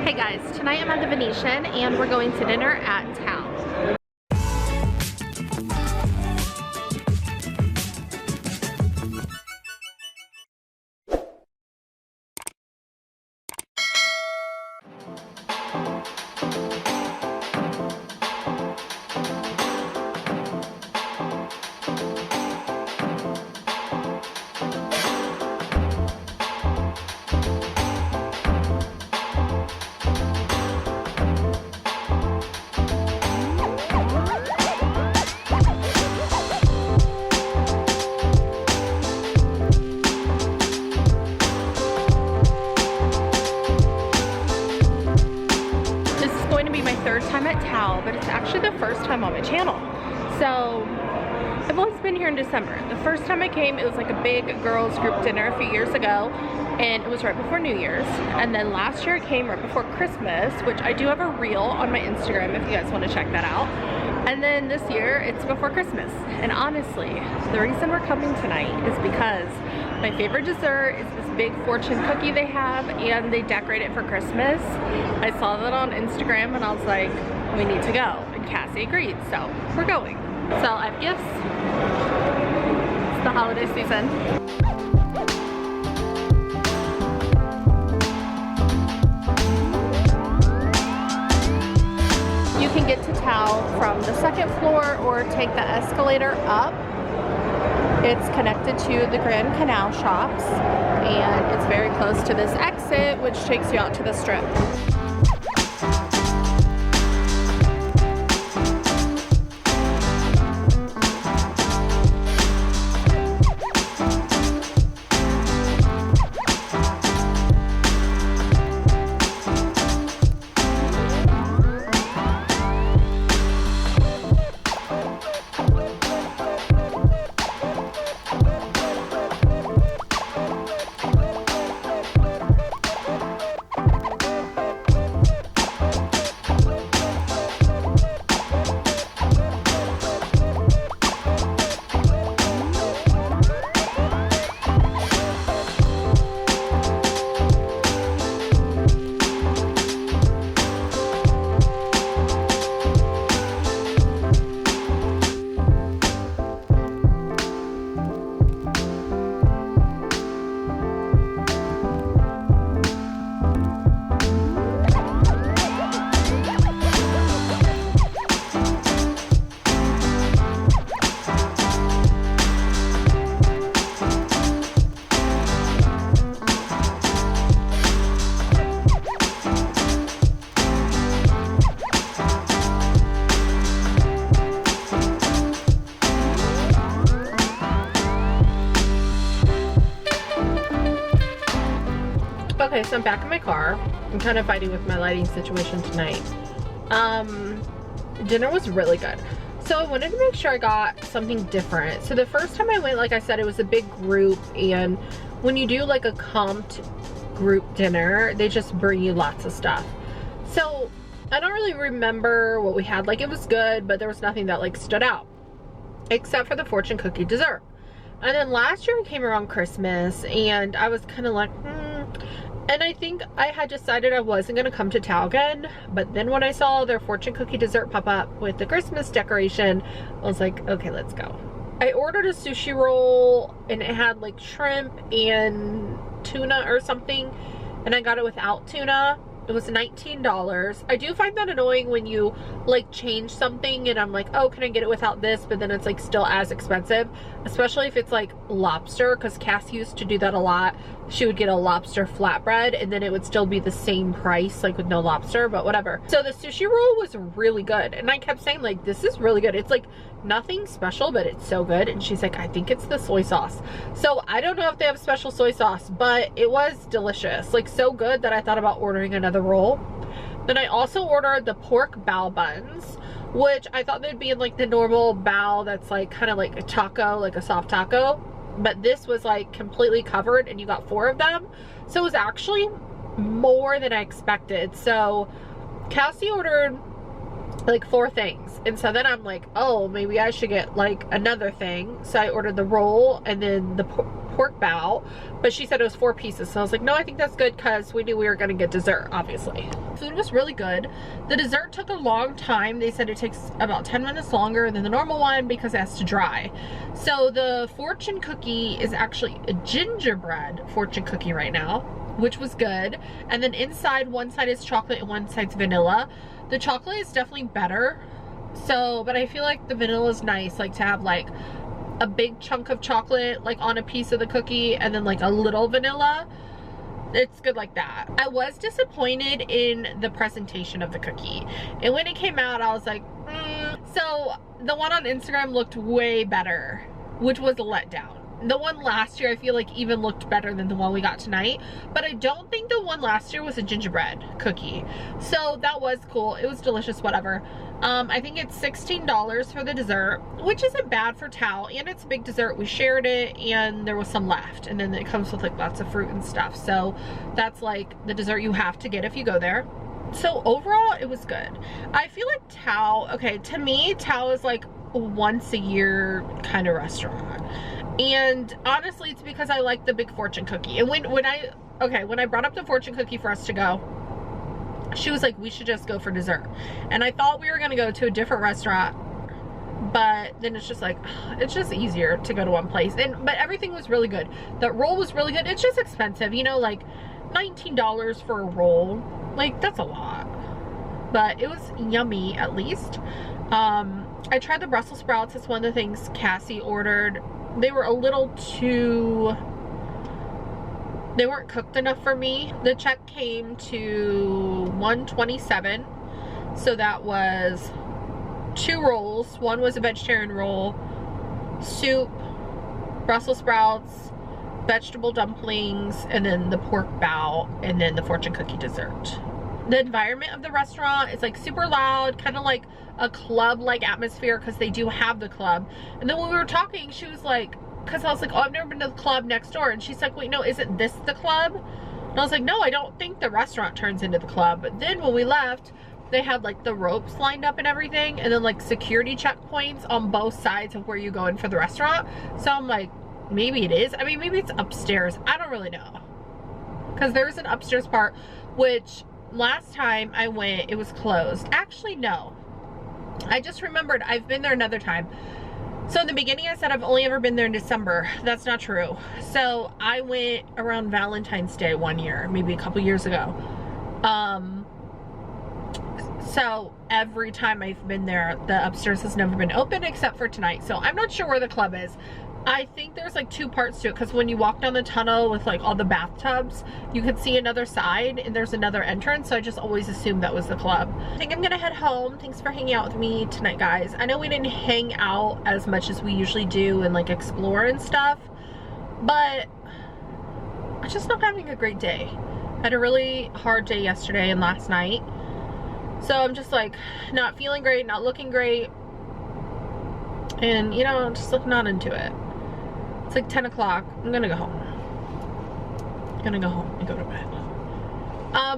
Hey guys, tonight I'm at the Venetian and we're going to dinner at Town. Time at Tao, but it's actually the first time on my channel. So I've always been here in December. The first time I came, it was like a big girls group dinner a few years ago, and it was right before New Year's. And then last year I came right before Christmas, which I do have a reel on my Instagram if you guys want to check that out. And then this year it's before Christmas. And honestly, the reason we're coming tonight is because my favorite dessert is this big fortune cookie they have, and they decorate it for Christmas. I saw that on Instagram and I was like, we need to go. And Cassie agreed, so we're going. So I have gifts. It's the holiday season. You can get to Tao from the second floor or take the escalator up. It's connected to the Grand Canal shops, and it's very close to this exit, which takes you out to the strip. Okay, so I'm back in my car. I'm kind of fighting with my lighting situation tonight. Dinner was really good. So I wanted to make sure I got something different. So the first time I went, like I said, it was a big group, and when you do like a comped group dinner, they just bring you lots of stuff. So I don't really remember what we had. Like, it was good, but there was nothing that like stood out except for the fortune cookie dessert. And then last year I came around Christmas and I was kind of like, and I think I had decided I wasn't gonna come to Tao again, but then when I saw their fortune cookie dessert pop up with the Christmas decoration, I was like, okay, let's go. I ordered a sushi roll and it had like shrimp and tuna or something, and I got it without tuna. It was $19. I do find that annoying when you like change something and I'm like, oh, can I get it without this? But then it's like still as expensive, especially if it's like lobster, because Cassie used to do that a lot. She would get a lobster flatbread and then it would still be the same price, like with no lobster, but whatever. So the sushi roll was really good. And I kept saying like, this is really good. It's like nothing special, but it's so good. And she's like, I think it's the soy sauce. So I don't know if they have special soy sauce, but it was delicious. Like so good that I thought about ordering another roll. Then I also ordered the pork bao buns, which I thought they'd be in like the normal bao that's like kind of like a taco, like a soft taco. But this was like completely covered and you got 4 of them. So it was actually more than I expected. So Cassie ordered like 4 things. And so then I'm like, oh, maybe I should get like another thing. So I ordered the roll and then the pork bow, but she said it was 4 pieces. So I was like, no, I think that's good because we knew we were gonna get dessert, obviously. Food was really good. The dessert took a long time. They said it takes about 10 minutes longer than the normal one because it has to dry. So the fortune cookie is actually a gingerbread fortune cookie right now, which was good. And then inside, one side is chocolate and one side's vanilla. The chocolate is definitely better. So, but I feel like the vanilla is nice, like to have like a big chunk of chocolate like on a piece of the cookie and then like a little vanilla. It's good like that. I was disappointed in the presentation of the cookie, and when it came out I was like, So the one on Instagram looked way better, which was a letdown. The one last year I feel like even looked better than the one we got tonight, but I don't think the one last year was a gingerbread cookie. So that was cool. It was delicious, whatever. I think it's $16 for the dessert, which isn't bad for Tao, and it's a big dessert. We shared it and there was some left, and then it comes with like lots of fruit and stuff. So that's like the dessert you have to get if you go there. So overall it was good. I feel like Tao, okay, to me Tao is like a once a year kind of restaurant. And honestly, it's because I like the big fortune cookie. And when I brought up the fortune cookie for us to go, she was like, we should just go for dessert. And I thought we were gonna go to a different restaurant, but then it's just like, it's just easier to go to one place. But everything was really good. That roll was really good. It's just expensive, you know, like $19 for a roll. Like, that's a lot. But it was yummy, at least. I tried the Brussels sprouts. It's one of the things Cassie ordered. They were a little too, they weren't cooked enough for me. The check came to $127. So that was 2 rolls. One was a vegetarian roll, soup, Brussels sprouts, vegetable dumplings, and then the pork bow, and then the fortune cookie dessert. The environment of the restaurant is like super loud, kind of like a club-like atmosphere, because they do have the club. And then when we were talking, she was like, because I was like, oh, I've never been to the club next door. And she's like, wait, no, isn't this the club? And I was like, no, I don't think the restaurant turns into the club. But then when we left, they had like the ropes lined up and everything, and then like security checkpoints on both sides of where you go in for the restaurant. So I'm like, maybe it is. I mean, maybe it's upstairs. I don't really know. Because there's an upstairs part, which last time I went, it was closed. Actually, no. I just remembered I've been there another time. So in the beginning I said I've only ever been there in December. That's not true. So I went around Valentine's Day one year, maybe a couple years ago. So every time I've been there, the upstairs has never been open except for tonight. So I'm not sure where the club is. I think there's like 2 parts to it, because when you walk down the tunnel with like all the bathtubs, you can see another side and there's another entrance. So I just always assumed that was the club. I think I'm gonna head home. Thanks for hanging out with me tonight, guys. I know we didn't hang out as much as we usually do and like explore and stuff, but I'm just not having a great day. I had a really hard day yesterday and last night. So I'm just like not feeling great, not looking great. And you know, just like not into it. It's like 10 o'clock. I'm gonna go home. I'm gonna go home and go to bed.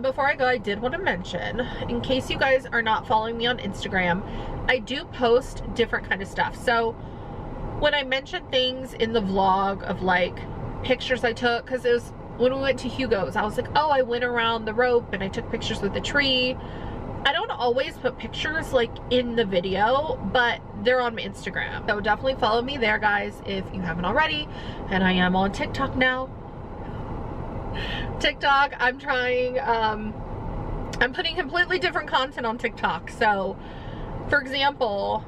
Before I go, I did want to mention, in case you guys are not following me on Instagram, I do post different kind of stuff. So when I mention things in the vlog of like pictures I took, because it was when we went to Hugo's, I was like, oh, I went around the rope and I took pictures with the tree. I don't always put pictures like in the video, but they're on my Instagram. So definitely follow me there, guys, if you haven't already. And I am on TikTok now. TikTok, I'm trying, I'm putting completely different content on TikTok. So, for example,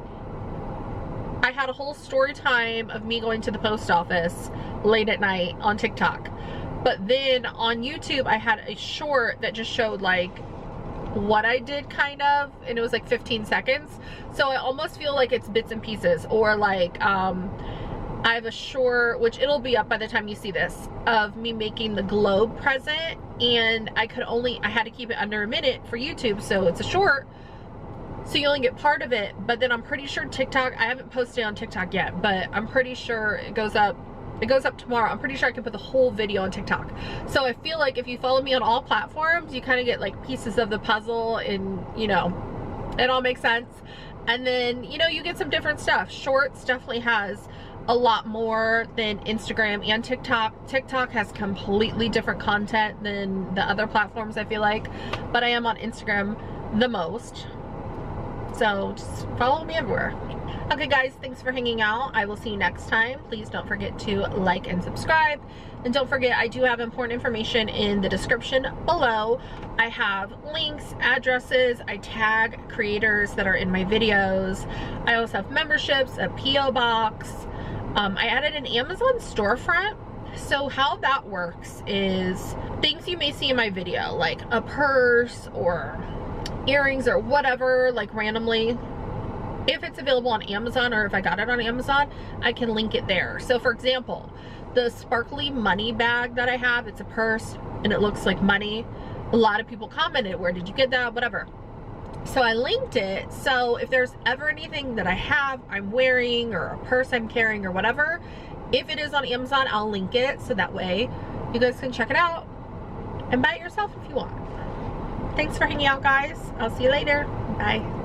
I had a whole story time of me going to the post office late at night on TikTok. But then on YouTube, I had a short that just showed like what I did, kind of, and it was like 15 seconds. So I almost feel like it's bits and pieces, or like I have a short, which it'll be up by the time you see this, of me making the globe present, and I had to keep it under a minute for YouTube, so it's a short, so you only get part of it. But then I'm pretty sure TikTok, I haven't posted on TikTok yet, but I'm pretty sure it goes up tomorrow. I'm pretty sure I can put the whole video on TikTok. So I feel like if you follow me on all platforms, you kind of get like pieces of the puzzle, and you know, it all makes sense. And then, you know, you get some different stuff. Shorts definitely has a lot more than Instagram and TikTok. TikTok has completely different content than the other platforms, I feel like, but I am on Instagram the most. So just follow me everywhere. Okay guys, thanks for hanging out. I will see you next time. Please don't forget to like and subscribe. And don't forget, I do have important information in the description below. I have links, addresses, I tag creators that are in my videos. I also have memberships, a P.O. box. I added an Amazon storefront. So how that works is things you may see in my video, like a purse or earrings or whatever, like randomly. If it's available on Amazon, or if I got it on Amazon, I can link it there. So for example, the sparkly money bag that I have, it's a purse and it looks like money. A lot of people commented, where did you get that, whatever. So I linked it. So if there's ever anything that I have, I'm wearing, or a purse I'm carrying or whatever, if it is on Amazon, I'll link it. So that way you guys can check it out and buy it yourself if you want. Thanks for hanging out guys. I'll see you later. Bye.